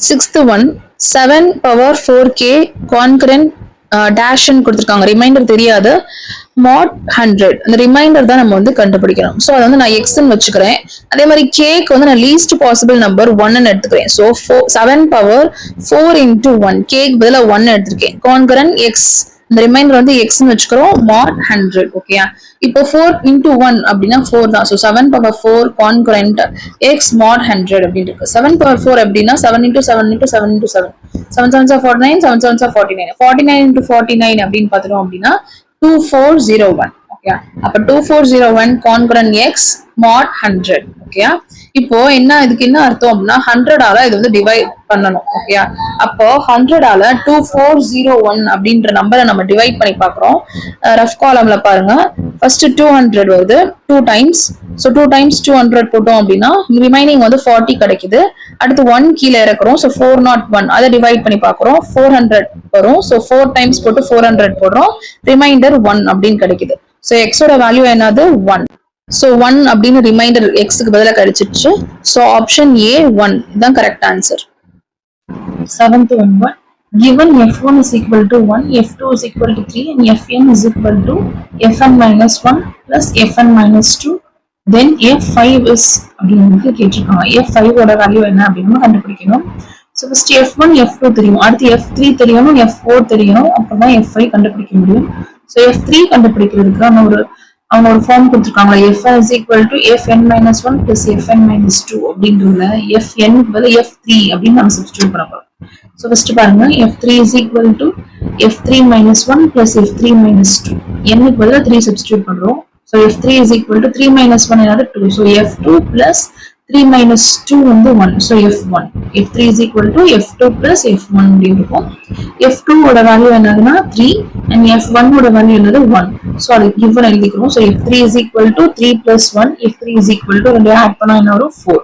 Sixth one, 7 power 4k concurrent dash கொடுத்திருக்காங்க. Reminder தெரியாது. mod 100 அந்த ரிமைண்டர் தான் நம்ம வந்து கண்டுபிடிக்கணும். ஸோ அதை வந்து நான் எக்ஸ்ன்னு வச்சுக்கிறேன். அதே மாதிரி கேக்கு வந்து நான் லீஸ்ட் பாசிபிள் நம்பர் 1ன்னு எடுத்துக்கிறேன். ஸோ 7 பவர் 4 into 1 கேக்கு பதிலாக 1 எடுத்திருக்கேன். கான்கரண்ட் எக்ஸ் இந்த ரிமைண்டர் வந்து எக்ஸ்ன்னு வச்சுக்கிறோம். mod 100 ஓகேயா. இப்போ 4 into 1 அப்படின்னா 4 தான். So 7 power 4 concurrent X mod 100 அப்படின்னு இருக்கு. 7 power 4 அப்படின்னா 7 into 7 into 7 into 7 7 7s are 49 7 7s are 49 49 into 49 அப்படின்னு பார்த்துட்டோம் அப்படின்னா 2401 ஓகே. அப்ப 2401 கான்கரண்ட் எக்ஸ் mod 100 ஓகே. இப்போ என்ன இதுக்கு என்ன அர்த்தம் அப்படின்னா 100ஆல இது வந்து டிவைட் பண்ணணும் ஓகே. அப்போ 100ஆல 2401 அப்படின்ற நம்பரை நம்ம டிவைட் பண்ணி பாக்குறோம். ரஃப் காலம்ல பாருங்க. ஃபர்ஸ்ட் 200 வருது 2 டைம்ஸ். ஸோ 2 டைம்ஸ் 200 போட்டோம் அப்படின்னா ரிமைனிங் வந்து 40 கிடைக்குது. அடுத்து 1 கீழே இறக்குறோம். ஸோ 401 அதை டிவைட் பண்ணி பாக்குறோம். 400 வரும். ஸோ 4 டைம்ஸ் போட்டு 400 போடுறோம். ரிமைண்டர் 1 அப்படின்னு கிடைக்குது. ஸோ எக்ஸோட வேல்யூ என்னது 1. ஸோ 1 அப்படின்னு ரிமைண்டர் எக்ஸுக்கு பதிலாக கிடைச்சிருச்சு. ஸோ ஆப்ஷன் ஏ 1 தான் correct answer. 7th one, given f1 is equal to 1, f2 is equal to 3 and fn is equal to fn minus 1 plus fn minus 2, then f5 is அப்படின்னு கேட்டிருக்காங்க. f5 ஓட value என்ன அப்படின்னு கண்டுபிடிக்கணும். So first f1 f2 தெரியும், அடுத்து f3 தெரியணும், f4 தெரியணும், அப்பதான் f5 கண்டுபிடிக்க முடியும். ஸோ f3 கண்டுபிடிக்கிறதுக்கு அவங்க ஒரு ஃபார்ம் கொடுத்துருக்காங்க. fn is equal to fn minus 1 plus fn minus 2 அப்படின்றதுல fn பதில் f3 அப்படின்னு நம்ம சப்ஸ்டிட்யூட் பண்ண போறோம். ஸோ ஃபர்ஸ்ட் பாருங்க, f3 is equal to f3 minus 1 plus f3 minus 2. n க்கு பதிலா 3 சப்ஸ்டிட்யூட் பண்றோம். So f3 is equal to 3 minus 1 என்னது 2. ஸோ f2 plus 3 minus 2 வந்து 1. So f1. f3 is equal to f2 plus f1 அப்படின்னு இருக்கும். f2 ஓட value என்னதுன்னா 3 and f1 ஓட வேல்யூ என்னது 1. ஸோ அது given எழுதிக்கிறோம். So f3 is equal to 3 plus 1. f3 is equal to ரெண்டு ஆட் பண்ணா என்ன வரும் 4.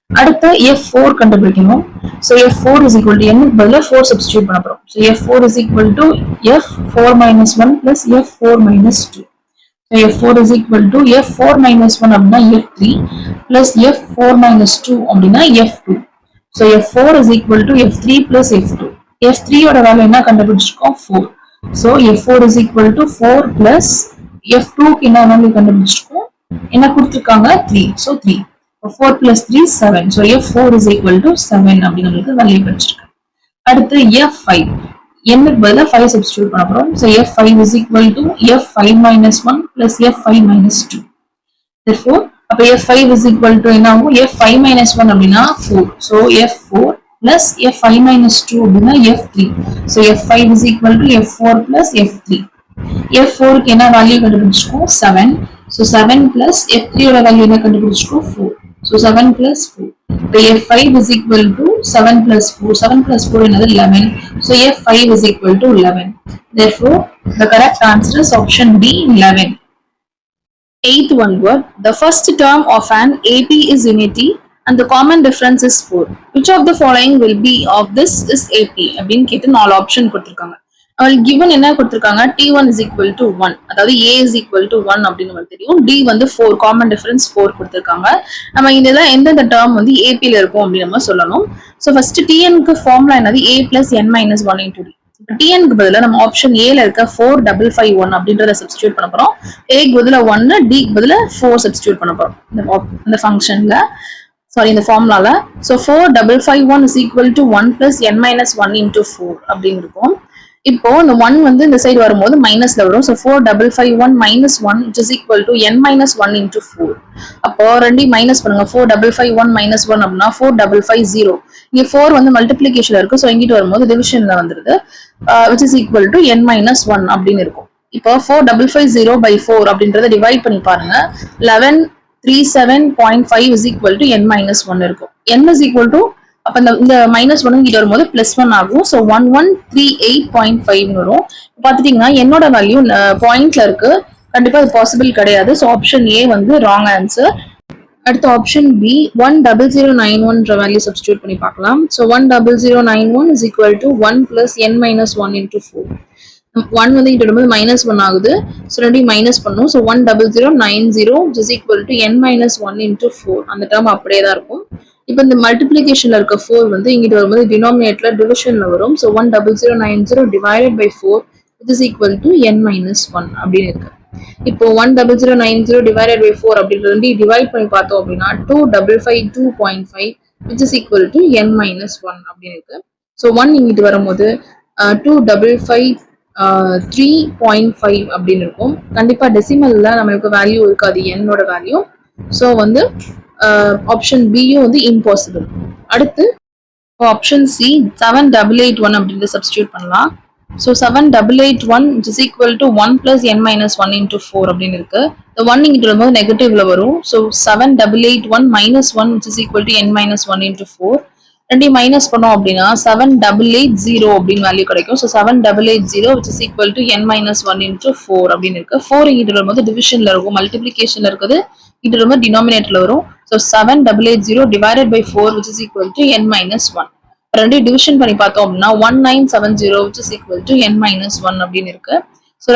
அடுத்து f4 கண்டுபிடிக்கணும். So f4 is equal to n க்கு பதிலா 4 சப்ஸ்டிட்யூட் பண்ண போறோம். So f4 is equal to f4 minus 1 plus f4 minus 2. So f4 is equal to f4 minus 1 அப்படின்னா f3 plus f4 minus 2 அப்படின்னா f2. So f4 is equal to f3 plus f2. f3 ஓட value என்ன கண்டுபிடிச்சிருக்கோம் 4. So f4 is equal to 4 plus f2 க்கு என்ன value கண்டுபிடிச்சிருக்கோம், என்ன கொடுத்திருக்காங்க 3. So 3. 4 plus 3 7. So f4 is equal to 7 அப்படின்னு நமக்கு வேல்யூ கிடைச்சிருக்கு. அடுத்து f5. n க்கு பதிலா 5 சப்ஸ்டிட்யூட் பண்ண போறோம். So f5 is equal to f5 minus 1 plus f5 minus 2. Therefore அப்ப f5 is equal to என்ன ஆகும், f5 minus 1 அப்படின்னா 4. So f4 plus f5 minus 2 அப்படின்னா f3. So f5 is equal to f4 plus f3. f4 க்கு என்ன value கண்டுபிடிச்சிருக்கோம் 7. So 7 plus f3 ஓட value என்ன கண்டுபிடிச்சிருக்கோம் 4. So 7 plus 4. So f5 is equal to 7 plus 4. 7 plus 4 another 11. So f5 is equal to 11. Therefore, the correct answer is option B 11. 8th one word. The first term of an AP is unity and the common difference is 4. Which of the following will be of this is AP? அப்படின்னு கேட்டு 4 option கொடுத்திருக்காங்க. given என்ன கொடுத்திருக்காங்க, t1 is equal to 1, அதாவது a is equal to 1 அப்படின்னு நமக்கு தெரியும். d வந்து 4, காமன் டிஃபரன்ஸ் 4 கொடுத்திருக்காங்க. நம்ம இதெல்லாம் எந்தெந்த டேர்ம் வந்து AP ல இருக்கும் அப்படின்னு நம்ம சொல்லணும். ஸோ ஃபர்ஸ்ட் tn க்கு ஃபார்முலா என்னது a plus n minus 1 into d. tn க்கு பதிலா நம்ம ஆப்ஷன் a ல இருக்க 4551 அப்படின்றத சப்ஸ்டிட்யூட் பண்ண போறோம். a க்கு பதிலா 1, d க்கு பதிலா 4 சப்ஸ்டிட்யூட் பண்ண போறோம் இந்த ஃபங்க்ஷன்ல, சாரி இந்த ஃபார்முலால. So 4551 is equal to 1 plus n minus 1 into 4 அப்படின்னு இருக்கும். இப்போ இந்த 1 வந்து இந்த சைடு வரும்போது மைனஸ்ல வரும். So 4551 minus 1 which is equal to n minus 1 into 4. அப்போ ரெண்டையும் மைனஸ் பண்ணுங்க. 4551 minus 1 அப்படின்னா 4550. இங்க 4 வந்து மல்டிப்ளிகேஷன்ல இருக்கு. ஸோ இங்கிட்டு வரும்போது டிவிஷன்ல வந்துருது. which is equal to n minus 1 அப்படின்னு இருக்கும். இப்போ 4550 by 4 அப்படின்றத டிவைட் பண்ணி பாருங்க. 1137.5 is equal to n minus 1 இருக்கும். n is equal to அப்ப இந்த மைனஸ் 1 கிட்ட வரும்போது +1 ஆகும். ஸோ 1138.5 வரும். பாத்துட்டீங்கன்னா என்னோட வேல்யூ பாயிண்ட்ல இருக்கு, கண்டிப்பா அது பாசிபிள் கிடையாது. ஸோ ஆப்ஷன் ஏ வந்து ராங் ஆன்சர். அடுத்த ஆப்ஷன் பி 10091 வேல்யூ சப்ஸ்டிட்யூட் பண்ணி பார்க்கலாம். So 10091 is equal to 1 plus n minus 1 into 4. 1 வந்து இங்க வரும்போது -1 ஆகுது. ஸோ ரெண்டையும் மைனஸ் பண்ணும். So 10090 which is equal to n minus 1 into 4. அந்த டேர்ம் அப்படியே தான் இருக்கும். இப்போ இந்த மல்டிப்ளிகேஷன்ல இருக்க 4 வந்து இங்கிட்ட வரும்போது டினாமினேட்டர்ல டிவிஷன்ல வரும். So 10090 divided by 4 which is equal to n minus 1 அப்படின்னு இருக்கு. இப்போ 10090 டிவைடட் பை 4 அப்படின்றது டிவைட் பண்ணி பார்த்தோம் அப்படின்னா 2552.5 which is equal to n minus 1 அப்படின்னு இருக்கு. ஸோ 1 இங்கிட்டு வரும்போது 2553.5 அப்படின்னு இருக்கும். கண்டிப்பா டெசிமல்ல நம்மளுக்கு வேல்யூ இருக்காது என்னோட வேல்யூ. ஸோ வந்து ஆப்ஷன் பியும் வந்து இம்பாசிபிள். அடுத்து ஆப்ஷன் சி 7881 அப்படின்றத சப்ஸ்டியூட் பண்ணலாம். So 7881 which is equal to 1 plus n minus 1 into 4 அப்படின்னு இருக்கு. இந்த 1 இங்கிட்ட வரும்போது நெகட்டிவ்ல வரும். So 7881 minus 1 which is equal to n minus 1 into 4. ரெண்டையும் மைனஸ் பண்ணோம் அப்படின்னா 7880 அப்படின்னு வேல்யூ கிடைக்கும். So 7880 which is equal to n minus 1 into 4 அப்படின்னு இருக்கு. 4 இங்கிட்ட வரும்போது டிவிஷன்ல இருக்கும், மல்டிப்ளிகேஷன்ல இருக்குது, இங்கிட்ட வரும்போது டினாமினேட்டர்ல வரும். So 7880 divided by 4 which is equal to n minus 1. ரெண்டு டிவிஷன் பண்ணி பார்த்தோம் அப்படின்னா 1970 which is equal to n minus 1 அப்படின்னு இருக்கு. ஸோ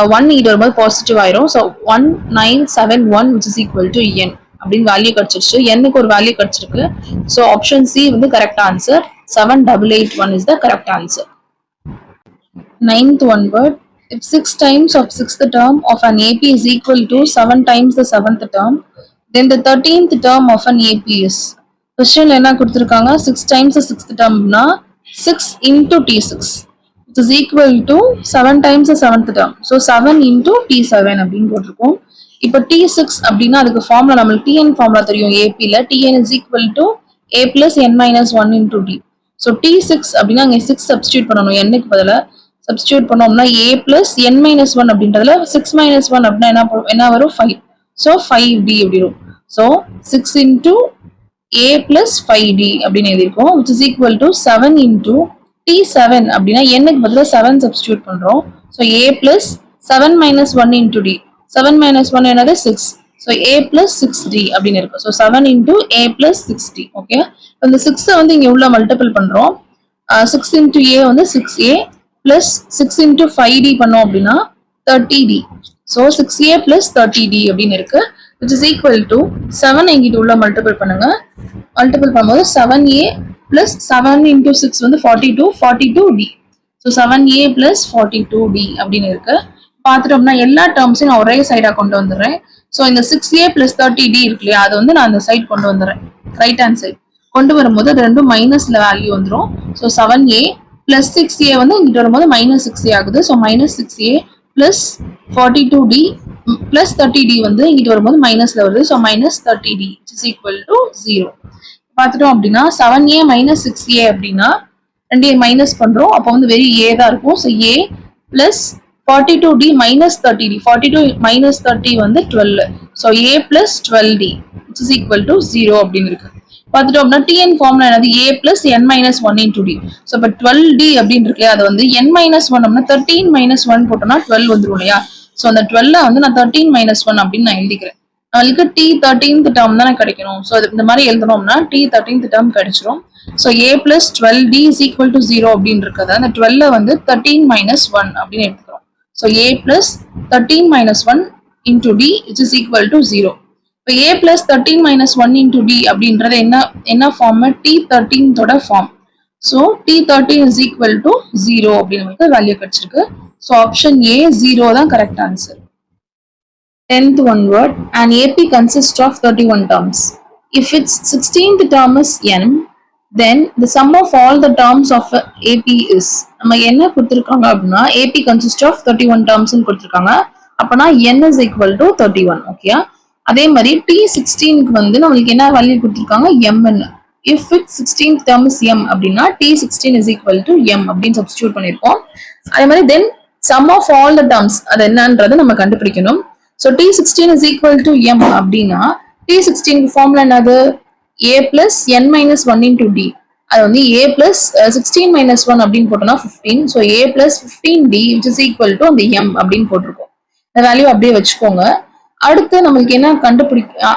1 இங்கிட்ட வரும்போது பாசிட்டிவ் ஆயிரும். So 1971 which is equal to n அப்படின்னு வேல்யூ கிடைச்சிருச்சு. என்னுக்கு ஒரு வேல்யூ கிடைச்சிருக்கு. ஸோ ஆப்ஷன் சி வந்து correct answer. 7881 is the correct answer. Ninth one word. If 6 times of 6th term of an AP is equal to 7 times the 7th term, then the 13th term of an AP is. Question என்ன கொடுத்திருக்காங்க? 6 times the 6th termனா 6 into T6 which is equal to 7 times the 7th term. So 7 into T7 அப்படின்னு போட்டிருக்கோம். இப்போ T6 அப்படின்னா அதுக்கு formula நம்மளுக்கு TN formula தெரியும். APல TN is equal to A plus n minus 1 into D. So T6 அப்படின்னா அங்கே 6 substitute பண்ணணும். என்னுக்கு பதிலாக சப்ஸ்டியூட் பண்ணோம்னா A plus n minus 1 அப்படின்றதுல 6 minus 1 அப்படின்னா என்ன வரும்? 5. ஸோ 5D அப்படி வரும். So 6 into A plus 5D அப்படின்னு எழுதியிருக்கோம் which is equal to 7 into T7 அப்படின்னா என்னுக்கு பதிலாக 7 சப்ஸ்டியூட் பண்றோம். So A plus 7 minus 1 into D. 7 minus 1 என்னது 6. ஸோ A plus 6D அப்படின்னு இருக்கு. So 7 into A plus 6D. Okay, இந்த 6 வந்து இங்க உள்ள மல்டிபிள் பண்றோம். 6 into A வந்து 6A plus 6 into 5D பண்ணோம் அப்படின்னா 30D. So 6A plus 30D அப்படின்னு இருக்கு which is equal to 7 இங்கிட்ட உள்ள மல்டிபிள் பண்ணுங்க. மல்டிபிள் பண்ணும்போது 7A plus 7 into 6 வந்து 42D. So 7A plus 42D அப்படின்னு இருக்கு. பார்த்துட்டோம்னா எல்லா டேர்ம்ஸையும் நான் ஒரே சைடா கொண்டு வந்துடுறேன். ஸோ இந்த 6A plus 30D இருக்கு இல்லையா, அதை வந்து நான் அந்த சைட் கொண்டு வந்துடுறேன், ரைட் ஹேண்ட் சைட் கொண்டு வரும்போது அது ரெண்டும் மைனஸ்ல வேல்யூ வந்துடும். ஸோ 7A plus 6A வந்து இங்கிட்ட வரும்போது மைனஸ் 6A ஆகுது. So minus 6A plus 42D plus 30D வந்து இங்கிட்ட வரும்போது மைனஸ்ல வருது. So minus 30D is equal to 0. பார்த்துட்டோம் அப்படின்னா 7A minus 6A அப்படின்னா ரெண்டையும் மைனஸ் பண்றோம். அப்போ வந்து வெறும் A தான் இருக்கும். So A plus 42D minus 30D. 42 minus 30 வந்து 12. So A plus 12D which is equal to 0 அப்படின்னு இருக்கு. பார்த்துட்டோம்னா TN ஃபார்முலா என்னது? A plus n minus 1 into D. So இப்போ 12D அப்படின்னு இருக்கு, அது வந்து n minus 1 அப்படின்னா 13 minus 1 போட்டோம்னா 12 வந்துடும் இல்லையா. ஸோ அந்த 12 வந்து நான் 13 minus 1 அப்படின்னு நான் எழுதிக்கிறேன். நம்மளுக்கு T13th டேர்ம் தானே கிடைக்கணும். ஸோ இந்த மாதிரி எழுதணும்னா T13th டேர்ம் கிடைச்சிரும். So A plus 12D is equal to 0 அப்படின்னு இருக்கிறது அந்த 12 வந்து 13 minus 1 அப்படின்னு எடுத்துக்கிறோம். So A plus 13 minus 1 into D which is equal to 0. இப்போ A plus 13 minus 1 into D அப்படின்றது என்ன ஃபார்ம்? T13 ஓட form. So T13 is equal to 0 அப்படின்னு நமக்கு வேல்யூ கிடைச்சிருக்கு. ஸோ ஆப்ஷன் A 0 தான் correct answer. 10th one word. An AP consists of 31 terms. If its 16th term is n, then the sum of all the terms of AP is. நம்ம என்ன கொடுத்திருக்காங்க அப்படின்னா AP consists of 31 terms ன்னு கொடுத்திருக்காங்க. அப்பனா n is equal to 31. ஓகேயா? அதே மாதிரி T16க்கு வந்து நம்மளுக்கு என்ன வேல்யூ கொடுத்திருக்காங்க? m ன்னு. If its 16th term is m அப்படின்னா T16 is equal to m அப்படின்னு சப்ஸ்டிடியூட் பண்ணிருக்கோம். அதே மாதிரி then sum of all the terms அது என்னன்றதை நம்ம கண்டுபிடிக்கணும். So T16 is equal to m அப்படின்னா T16 ஃபார்முலா என்னது? A plus n minus 1 into D. அது வந்து A plus 16 minus 1 அப்படின்னு போட்டோம்னா 15. So A plus 15D which is equal to அந்த m அப்படின்னு போட்டிருக்கோம். இந்த வேல்யூ அப்படியே வச்சுக்கோங்க. அடுத்து நம்மளுக்கு என்ன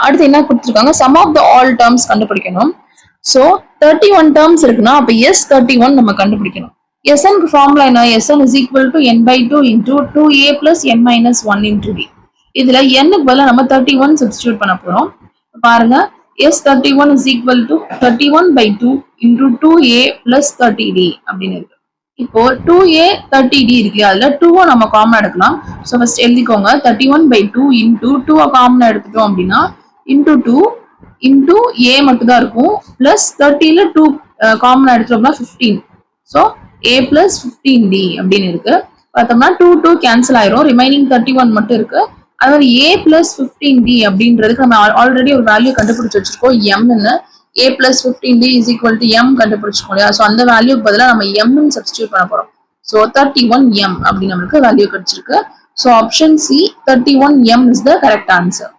அடுத்து என்ன கொடுத்துருக்காங்க? sum of the all terms கண்டுபிடிக்கணும். So 31 terms இருக்குன்னா அப்ப S31 நம்ம கண்டுபிடிக்கணும். Sn க்கு ஃபார்முலா என்ன? Sn is equal to n by 2 into 2A plus n minus 1 into D. இதுல n க்கு பதிலா நம்ம 31 சப்ஸ்டிடியூட் பண்ண போறோம். பாருங்க S 31 is equal to 31 by 2 into 2a plus 30d அப்படின்னு இருக்கு. இப்போ 2a 30d இருக்கு, அதுல 2 நம்ம காமன் எடுக்கலாம். ஸோ ஃபர்ஸ்ட் எழுதிக்கோங்க 31 by 2 இன்டூ 2 காமன் எடுத்துட்டோம் அப்படின்னா இன்டூ 2 இன்டூ a மட்டும் தான் இருக்கும், பிளஸ் 30ல 2 காமன் எடுத்துட்டோம்னா 15. ஸோ a பிளஸ் 15d அப்படின்னு இருக்கு. பார்த்தோம்னா 2 கேன்சல் ஆயிரும், ரிமைனிங் 31 மட்டும் இருக்கு. அதாவது a பிளஸ் 15d அப்படின்றதுக்கு நம்ம ஆல்ரெடி ஒரு வேல்யூ கண்டுபிடிச்சு வச்சிருக்கோம் m. a plus 15d is equal to m கண்டுபிடிச்சிருக்கோம் இல்லையா? ஸோ அந்த வேல்யூக்கு பதிலாக நம்ம m சப்ஸ்டியூட் பண்ண போறோம். ஸோ 31m அப்படி நம்மளுக்கு வேல்யூ கிடைச்சிருக்கு. So option C 31m is the correct answer.